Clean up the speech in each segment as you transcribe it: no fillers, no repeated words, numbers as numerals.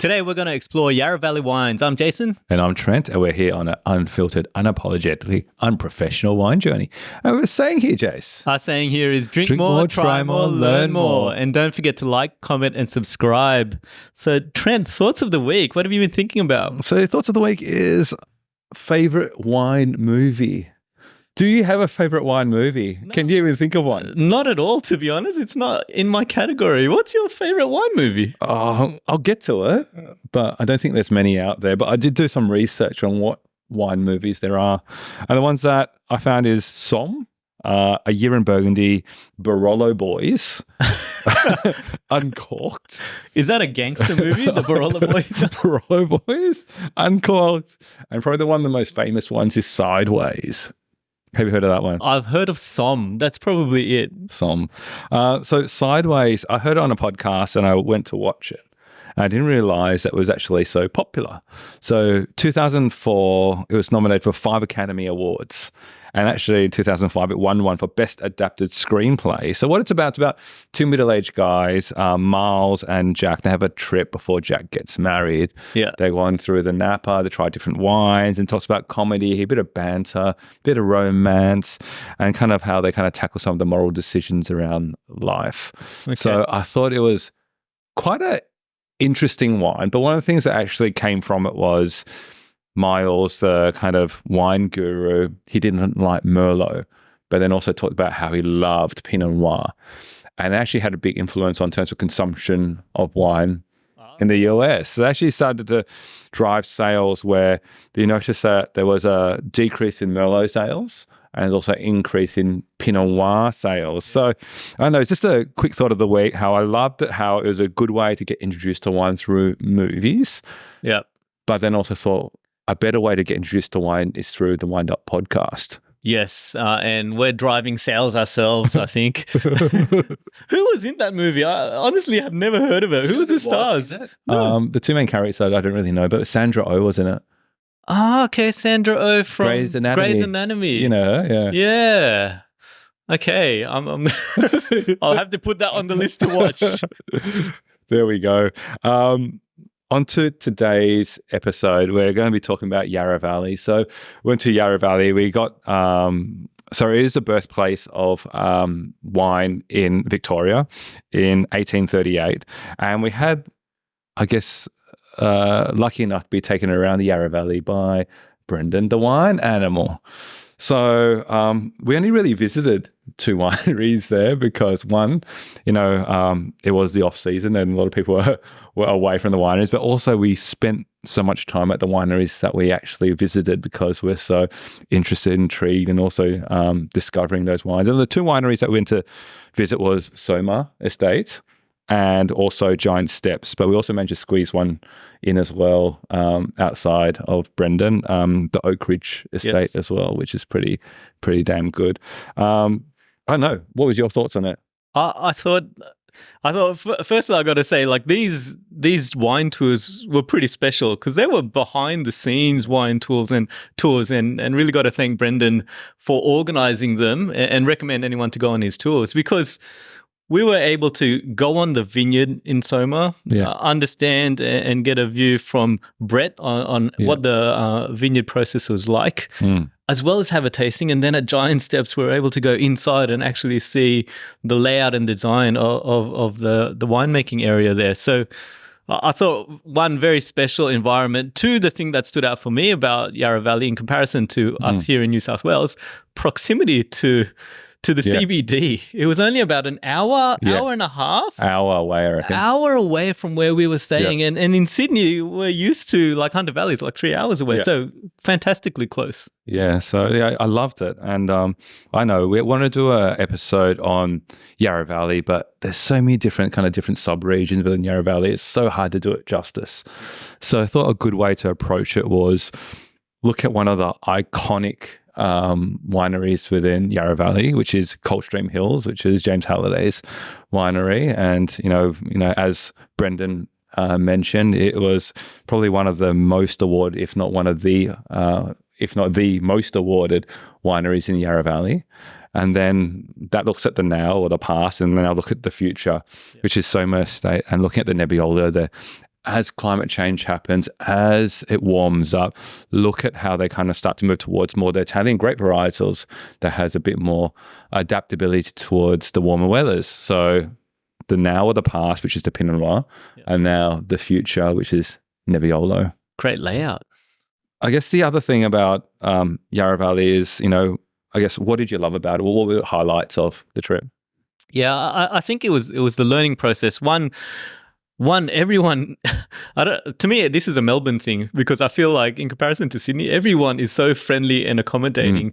Today we're going to explore Yarra Valley wines. I'm Jason. And I'm Trent, and we're here on an unfiltered, unapologetically unprofessional wine journey. And we're saying here, Jace. Our saying here is drink more, try more, learn more. And don't forget to like, comment, and subscribe. So, Trent, thoughts of the week. What have you been thinking about? So, thoughts of the week is favorite wine movie. Do you have a favorite wine movie? No. Can you even think of one? Not at all, to be honest. It's not in my category. What's your favorite wine movie? I'll get to it, but I don't think there's many out there. But I did do some research on what wine movies there are. And the ones that I found is Somme, A Year in Burgundy, Barolo Boys, Uncorked. Is that a gangster movie, the Barolo Boys? Barolo Boys, Uncorked. And probably one of the most famous ones is Sideways. Have you heard of that one? I've heard of Somme. That's probably it. Somme. So Sideways, I heard it on a podcast and I went to watch it. And I didn't realize that it was actually so popular. So 2004, it was nominated for 5 Academy Awards. And actually in 2005, it won one for Best Adapted Screenplay. So what it's about 2 middle-aged guys, Miles and Jack. They have a trip before Jack gets married. Yeah. They go on through the Napa, they try different wines and talks about comedy, a bit of banter, a bit of romance, and kind of how they kind of tackle some of the moral decisions around life. Okay. So I thought it was quite an interesting wine. But one of the things that actually came from it was Miles, the kind of wine guru, he didn't like Merlot, but then also talked about how he loved Pinot Noir, and actually had a big influence on terms of consumption of wine in the US. So they actually started to drive sales where you notice that there was a decrease in Merlot sales and also increase in Pinot Noir sales. So I don't know, it's just a quick thought of the week, how I loved it, how it was a good way to get introduced to wine through movies. Yeah. But then also thought, a better way to get introduced to wine is through the Wind Up podcast. Yes, and we're driving sales ourselves, I think. Who was in that movie? I honestly have never heard of it. Who was the stars? No. The 2 main characters I don't really know, but Sandra Oh was in it. Ah, okay, Sandra Oh from Grey's Anatomy. You know her, yeah. Yeah. Okay, I'm I'll have to put that on the list to watch. There we go. On to today's episode, we're going to be talking about Yarra Valley. So we went to Yarra Valley. We got, so it is the birthplace of wine in Victoria in 1838. And we had, I guess, lucky enough to be taken around the Yarra Valley by Brendan, the wine animal. So we only really visited 2 wineries there because one, it was the off season and a lot of people were away from the wineries, but also we spent so much time at the wineries that we actually visited because we're so interested, intrigued, and also discovering those wines. And the 2 wineries that we went to visit was Soumah Estates and also Giant Steps, but we also managed to squeeze one in as well outside of Brendan, the Oak Ridge Estate as well, which is pretty damn good. I don't know. What was your thoughts on it? I thought first I got to say, like, these wine tours were pretty special because they were behind the scenes wine tours and really got to thank Brendan for organizing them and recommend anyone to go on his tours because we were able to go on the vineyard in Soumah, understand and get a view from Brett on what the vineyard process was like, as well as have a tasting. And then at Giant Steps, we were able to go inside and actually see the layout and design of the winemaking area there. So I thought, one, very special environment. 2, the thing that stood out for me about Yarra Valley in comparison to us here in New South Wales, proximity to the CBD. It was only about an hour and a half. Hour away, I reckon. Hour away from where we were staying. Yeah. And in Sydney, we're used to, like, Hunter Valley is like 3 hours away. Yeah. So fantastically close. Yeah, so I loved it. And I know we want to do an episode on Yarra Valley, but there's so many different sub-regions within Yarra Valley. It's so hard to do it justice. So I thought a good way to approach it was look at one of the iconic wineries within Yarra Valley, which is Coldstream Hills, which is James Halliday's winery. And, as Brendan mentioned, it was probably one of the most awarded, if not the most awarded wineries in Yarra Valley. And then that looks at the now or the past, and then I'll look at the future, which is Soumah Estate, and looking at the Nebbiolo, the as climate change happens, as it warms up, look at how they kind of start to move towards more the Italian grape varietals that has a bit more adaptability towards the warmer weathers. So the now or the past, which is the Pinot Noir, and now the future, which is Nebbiolo. Great layout. I guess the other thing about Yarra Valley is, I guess, what did you love about it? What were the highlights of the trip? Yeah, I think it was the learning process. One, everyone, to me, this is a Melbourne thing, because I feel like in comparison to Sydney, everyone is so friendly and accommodating.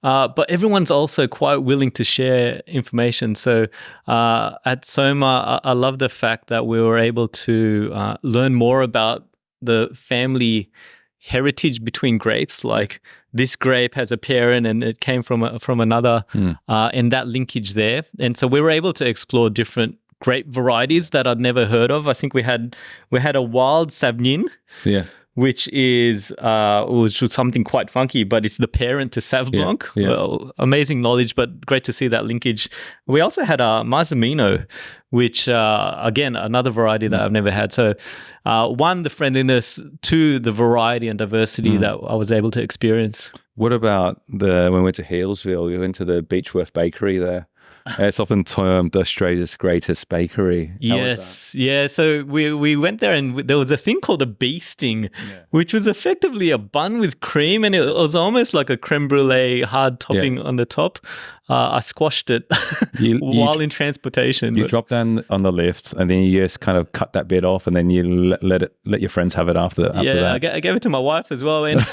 But everyone's also quite willing to share information. So at Soumah, I love the fact that we were able to learn more about the family heritage between grapes. Like, this grape has a parent and it came from another, and that linkage there. And so we were able to explore different grape varieties that I'd never heard of. I think we had a wild Savagnin, which was something quite funky, but it's the parent to Sauv Blanc. Well, amazing knowledge, but great to see that linkage. We also had a Marzamino, which again, another variety that I've never had. So one, the friendliness; two, the variety and diversity that I was able to experience. What about when we went to Healesville? We went to the Beechworth Bakery there. It's often termed Australia's greatest bakery. Yes, yeah. So we went there, and there was a thing called a bee sting, which was effectively a bun with cream, and it was almost like a creme brulee hard topping on the top. I squashed it while in transportation. You drop down on the lift, and then you just kind of cut that bit off, and then you let your friends have it after that. I gave it to my wife as well, and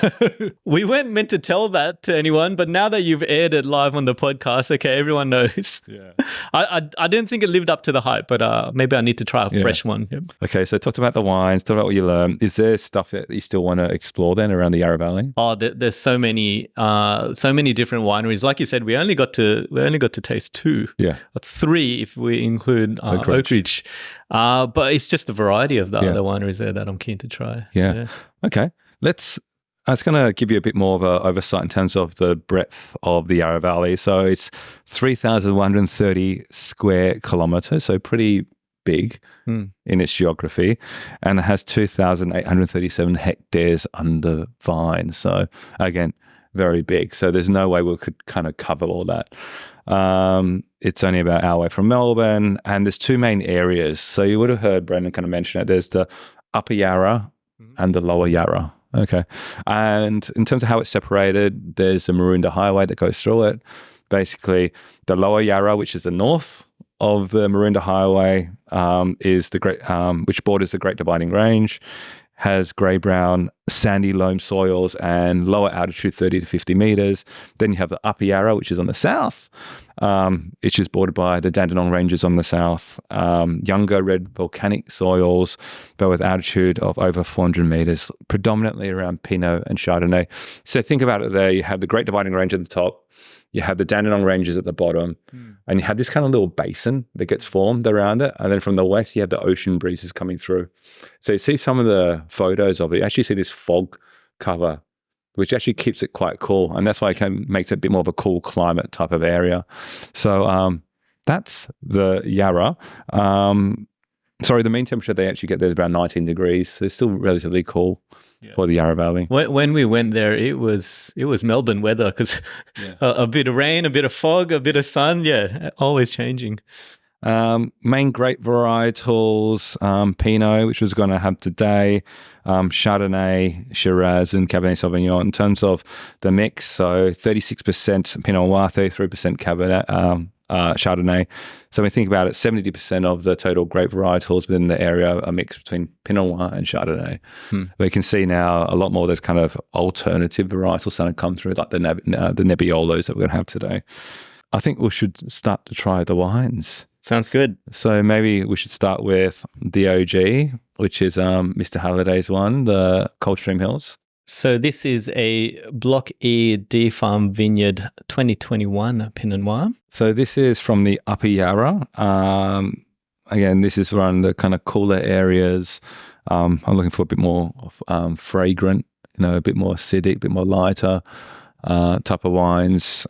we weren't meant to tell that to anyone. But now that you've aired it live on the podcast, okay, everyone knows. Yeah, I didn't think it lived up to the hype, but maybe I need to try a fresh one. Yep. Okay, so talked about the wines, talked about what you learned. Is there stuff that you still want to explore then around the Yarra Valley? Oh, there's so many different wineries. Like you said, we only got to taste 2. Yeah, 3 if we include Oak Ridge. But it's just the variety of the other wineries there that I'm keen to try. Yeah. Okay, I was going to give you a bit more of an oversight in terms of the breadth of the Yarra Valley. So it's 3,130 square kilometres, so pretty big in its geography, and it has 2,837 hectares under vine. So again, very big. So there's no way we could kind of cover all that. It's only about an hour away from Melbourne, and there's 2 main areas. So you would have heard Brendan kind of mention it. There's the Upper Yarra and the Lower Yarra. Okay. And in terms of how it's separated, there's a Maroondah Highway that goes through it. Basically, the Lower Yarra, which is the north of the Maroondah Highway, is the great, which borders the Great Dividing Range, has grey-brown sandy loam soils and lower altitude 30 to 50 metres. Then you have the Upper Yarra, which is on the south, which is bordered by the Dandenong Ranges on the south, younger red volcanic soils, but with altitude of over 400 metres, predominantly around Pinot and Chardonnay. So think about it there. You have the Great Dividing Range at the top, you have the Dandenong Ranges at the bottom, and you have this kind of little basin that gets formed around it. And then from the west, you have the ocean breezes coming through. So you see some of the photos of it, you actually see this fog cover, which actually keeps it quite cool. And that's why it makes it a bit more of a cool climate type of area. So that's the Yarra. The mean temperature they actually get there is around 19 degrees. So it's still relatively cool. For the Yarra Valley. When we went there, it was Melbourne weather, because a bit of rain, a bit of fog, a bit of sun. Yeah, always changing. Main grape varietals, Pinot, which was going to have today, Chardonnay, Shiraz, and Cabernet Sauvignon. In terms of the mix, so 36% Pinot Noir, 33% Cabernet, Chardonnay. So when we think about it, 70% of the total grape varietals within the area are mixed between Pinot Noir and Chardonnay. We can see now a lot more of those kind of alternative varietals starting to come through, like the Nebbiolos that we're going to have today. I think we should start to try the wines. Sounds good. So maybe we should start with the OG, which is Mr. Halliday's one, the Coldstream Hills. So this is a Block E D Farm Vineyard 2021 Pinot Noir. So this is from the Upper Yarra. Again, this is around the kind of cooler areas. I'm looking for a bit more fragrant, a bit more acidic, a bit more lighter type of wines.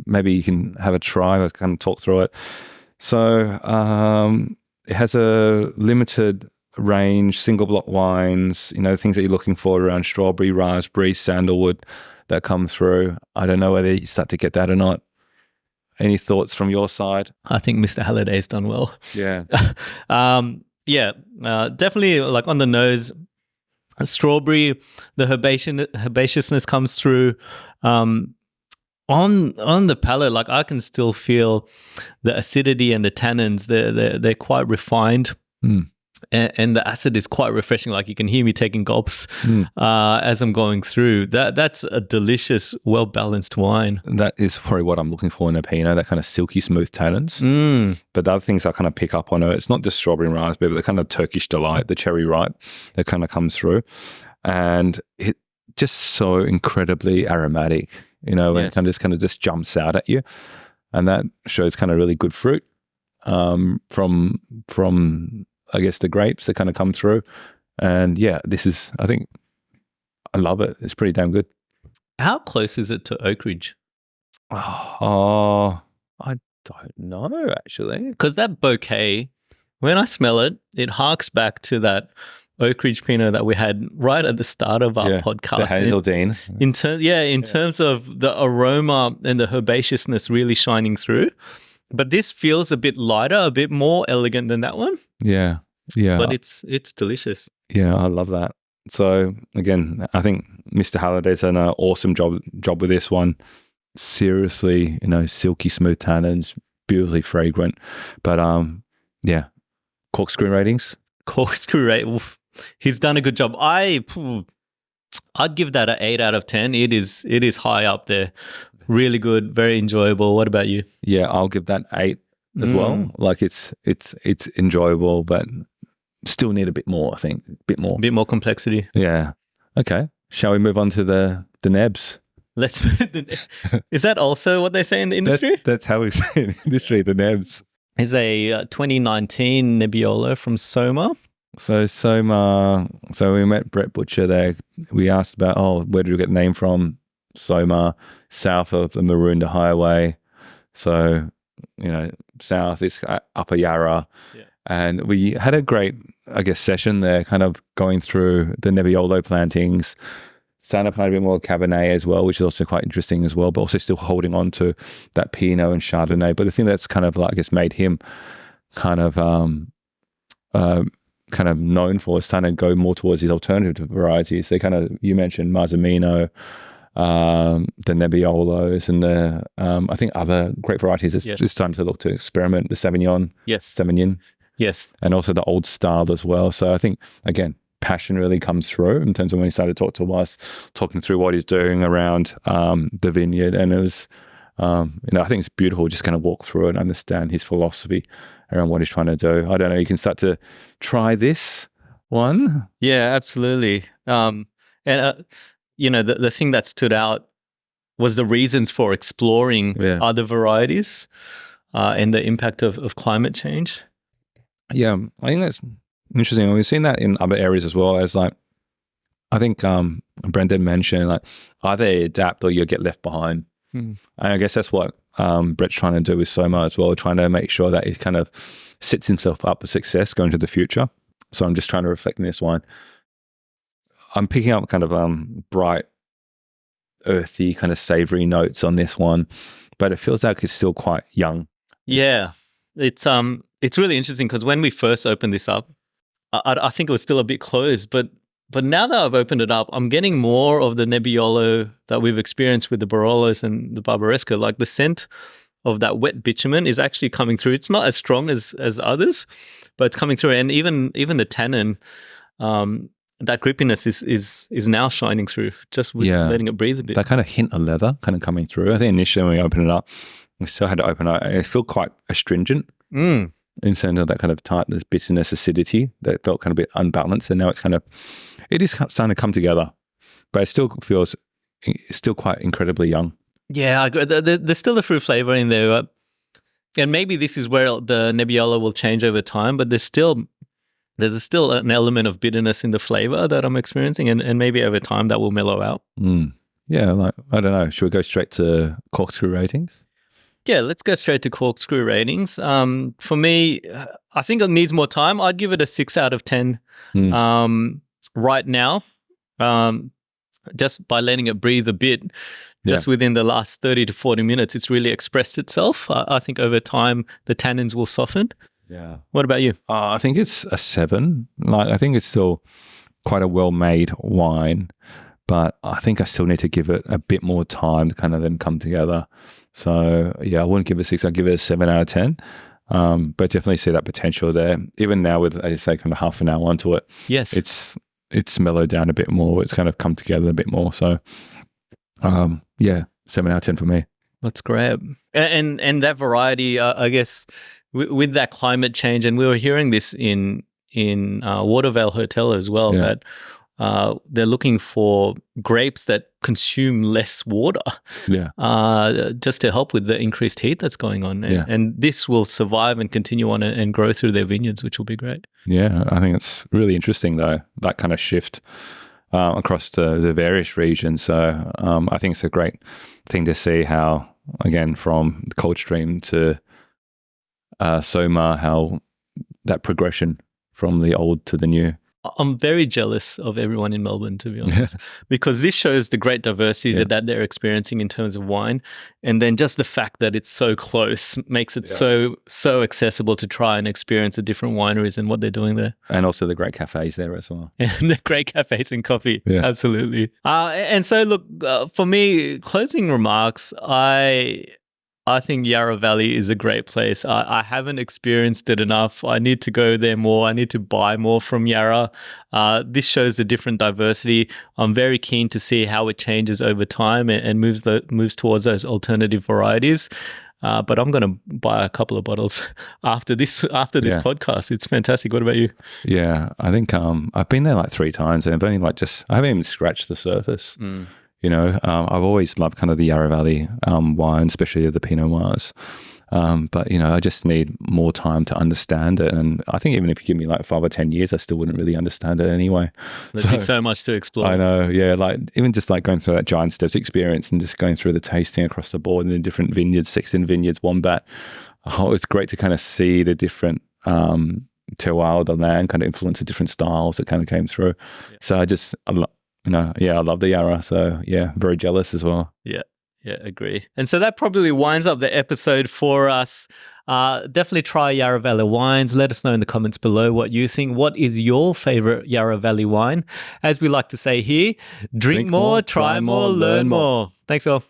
Maybe you can have a try. I kind of talk through it. So it has a limited range, single block wines, things that you're looking for around strawberry, raspberry, sandalwood that come through. I don't know whether you start to get that or not. Any thoughts from your side? I think Mr. Halliday's done well. Yeah. Definitely like on the nose, strawberry, the herbaceousness comes through. On the palate, like I can still feel the acidity and the tannins. They're quite refined. And the acid is quite refreshing. Like you can hear me taking gulps as I'm going through. That's a delicious, well-balanced wine. That is probably what I'm looking for in a Pinot, that kind of silky smooth tannins. But the other things I kind of pick up on it, it's not just strawberry and raspberry, but the kind of Turkish delight, the cherry ripe that kind of comes through. And it just so incredibly aromatic, and it kind of just jumps out at you. And that shows kind of really good fruit from I guess the grapes that kind of come through. And I think I love it. It's pretty damn good. How close is it to Oak Ridge? Oh, I don't know actually. Because that bouquet, when I smell it, it harks back to that Oak Ridge Pinot that we had right at the start of our podcast. The Hazeldean. In terms of the aroma and the herbaceousness really shining through. But this feels a bit lighter, a bit more elegant than that one. Yeah. But it's delicious. Yeah, I love that. So again, I think Mr. Halliday's done an awesome job with this one. Seriously, silky smooth tannins, beautifully fragrant. But Corkscrew ratings. Corkscrew rate. Oof. He's done a good job. I'd give that an 8 out of 10. It is high up there. Really good, very enjoyable. What about you? Yeah, I'll give that 8 as well. Like it's enjoyable, but still need a bit more, I think. A bit more complexity. Yeah. Okay. Shall we move on to the Nebs? Let's. Is that also what they say in the industry? That's how we say in the industry, the Nebs. Is a 2019 Nebbiolo from Soumah. So Soumah, we met Brett Butcher there. We asked about, where did you get the name from? Soumah, south of the Maroondah Highway. So, south is Upper Yarra. Yeah. And we had a great, session there, kind of going through the Nebbiolo plantings. Starting to plant a bit more Cabernet as well, which is also quite interesting as well, but also still holding on to that Pinot and Chardonnay. But the thing that's kind of made him kind of known for is starting to go more towards these alternative varieties. They you mentioned Marzamino, the Nebbiolos, and the I think other great varieties. It's time to look to experiment. The Sauvignon, Sauvignon, and also the old style as well. So I think again, passion really comes through in terms of when he started to talk to us, talking through what he's doing around the vineyard, and it was I think it's beautiful just kind of walk through it and understand his philosophy around what he's trying to do. I don't know. You can start to try this one. Yeah, absolutely. The thing that stood out was the reasons for exploring other varieties and the impact of climate change. Yeah, I think that's interesting. We've seen that in other areas as well. As I think Brendan mentioned, either adapt or you'll get left behind. And I guess that's what Brett's trying to do with Soumah as well, trying to make sure that he kind of sets himself up for success going to the future. So I'm just trying to reflect in this wine. I'm picking up kind of bright, earthy, kind of savory notes on this one, but it feels like it's still quite young. Yeah, it's really interesting because when we first opened this up, I think it was still a bit closed, but now that I've opened it up, I'm getting more of the Nebbiolo that we've experienced with the Barolos and the Barbaresco. Like the scent of that wet bitumen is actually coming through. It's not as strong as others, but it's coming through, and even the tannin. That grippiness is now shining through, just with letting it breathe a bit. That kind of hint of leather kind of coming through. I think initially when we opened it up, we still had to open it. It felt quite astringent instead of that kind of tightness, bitterness, acidity that felt kind of a bit unbalanced. And now it is starting to come together, but it still feels quite incredibly young. Yeah, I agree. There's still the fruit flavor in there. And maybe this is where the Nebbiolo will change over time, but there's still an element of bitterness in the flavor that I'm experiencing, and maybe over time that will mellow out. Yeah, I don't know. Should we go straight to Corkscrew ratings? Yeah, let's go straight to Corkscrew ratings. For me, I think it needs more time. I'd give it a 6 out of 10 right now, just by letting it breathe a bit. Just within the last 30 to 40 minutes, it's really expressed itself. I think over time, the tannins will soften. Yeah. What about you? I think it's a 7. Like, I think it's still quite a well-made wine, but I think I still need to give it a bit more time to kind of then come together. So, yeah, I wouldn't give it a 6. I'd give it a 7 out of 10. But definitely see that potential there. Even now with, as you say, kind of half an hour onto it. Yes. It's mellowed down a bit more. It's kind of come together a bit more. So, yeah, 7 out of 10 for me. That's great. And that variety, I guess, with that climate change, and we were hearing this in Watervale Hotel as well, that they're looking for grapes that consume less water, just to help with the increased heat that's going on. And this will survive and continue on and grow through their vineyards, which will be great. Yeah, I think it's really interesting though, that kind of shift across the various regions. So I think it's a great thing to see how, again, from the Coldstream to Soumah, how that progression from the old to the new. I'm very jealous of everyone in Melbourne, to be honest, because this shows the great diversity that they're experiencing in terms of wine. And then just the fact that it's so close makes it so accessible to try and experience the different wineries and what they're doing there. And also the great cafes there as well. And the great cafes and coffee. Yeah. Absolutely. And so, look, for me, closing remarks, I think Yarra Valley is a great place. I haven't experienced it enough. I need to go there more. I need to buy more from Yarra. This shows the different diversity. I'm very keen to see how it changes over time and moves towards those alternative varieties. But I'm going to buy a couple of bottles after this podcast. It's fantastic. What about you? Yeah, I think I've been there like 3 times and I've only I haven't even scratched the surface. You know, I've always loved kind of the Yarra Valley wine, especially the Pinot Noirs. But, you know, I just need more time to understand it. And I think even if you give me like 5 or 10 years, I still wouldn't really understand it anyway. There's be so much to explore. I know, yeah. Like even just like going through that Giant Steps experience and just going through the tasting across the board in the different vineyards, 16 vineyards, Wombat. Oh, it's great to kind of see the different terroir of the land kind of influence the different styles that kind of came through. Yeah. So I love the Yarra. So yeah, very jealous as well. Yeah, agree. And so that probably winds up the episode for us. Definitely try Yarra Valley wines. Let us know in the comments below what you think. What is your favorite Yarra Valley wine? As we like to say here, drink more, try more, learn more. Thanks all.